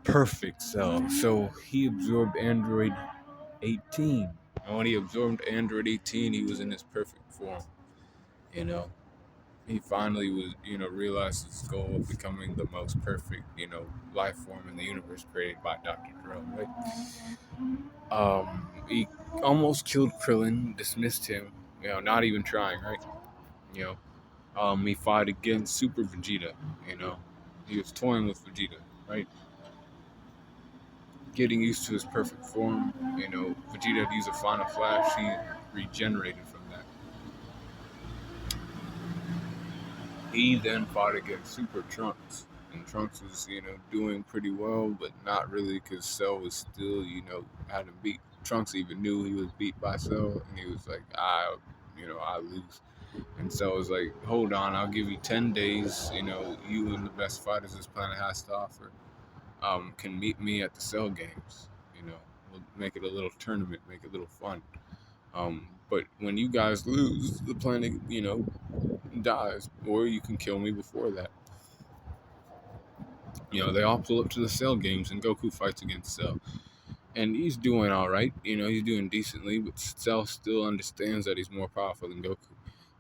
Perfect Cell. So he absorbed Android 18. And when he absorbed Android 18, he was in his perfect form. You know, he finally was, realized his goal of becoming the most perfect, life form in the universe created by Dr. Jerome, right? He almost killed Krillin, dismissed him, not even trying, right? You he fought against Super Vegeta, you know. He was toying with Vegeta, right? Getting used to his perfect form, Vegeta had used a Final Flash, he regenerated from that. He then fought against Super Trunks, and Trunks was, doing pretty well, but not really because Cell was still, hadn't beat. Trunks even knew he was beat by Cell, and he was like, I lose. And Cell was like, hold on, I'll give you 10 days, you and the best fighters this planet has to offer, can meet me at the Cell Games, we'll make it a little tournament, make it a little fun. But when you guys lose, the planet, dies, or you can kill me before that. They all pull up to the Cell Games, and Goku fights against Cell, and he's doing all right. He's doing decently, but Cell still understands that he's more powerful than Goku,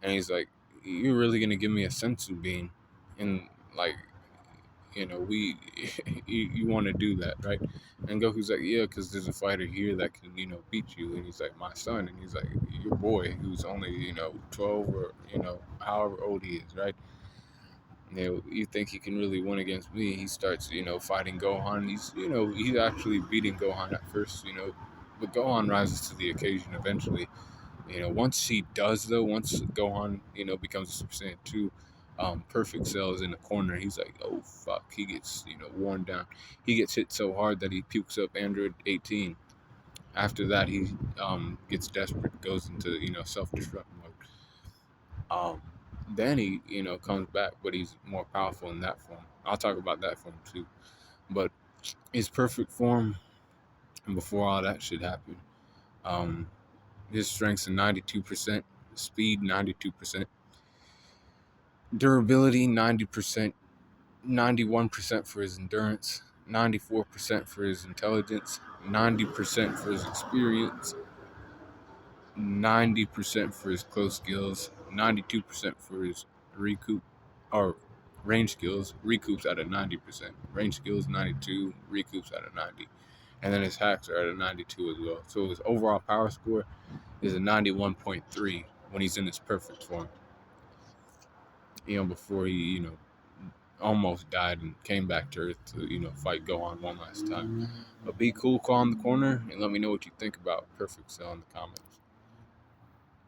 and he's like, "You're really gonna give me a senzu bean?" And like, we, you want to do that, right? And Goku's like, yeah, because there's a fighter here that can, beat you. And he's like, my son. And he's like, your boy, who's only, 12 or, however old he is, right? You think he can really win against me? He starts, fighting Gohan. He's actually beating Gohan at first, but Gohan rises to the occasion eventually. Once he does though, once Gohan, becomes a Super Saiyan 2, Perfect Cell is in the corner. He's like, oh fuck. He gets, worn down. He gets hit so hard that he pukes up Android 18. After that, he gets desperate, goes into, self-destruct mode. Um, then he, comes back, but he's more powerful in that form. I'll talk about that form too. But his perfect form, before all that shit happened, um, his strength's 92%, speed 92%, durability 90%, 91% for his endurance, 94% for his intelligence, 90% for his experience, 90% for his close skills, 92% for his recoup or range skills. Recoups at a 90%, range skills 92, recoups at a 90, and then his hacks are at a 92 as well. So his overall power score is a 91.3 when he's in his perfect form. Before he, almost died and came back to Earth to, fight Gohan one last time. But be cool, call in the corner, and let me know what you think about Perfect Cell in the comments.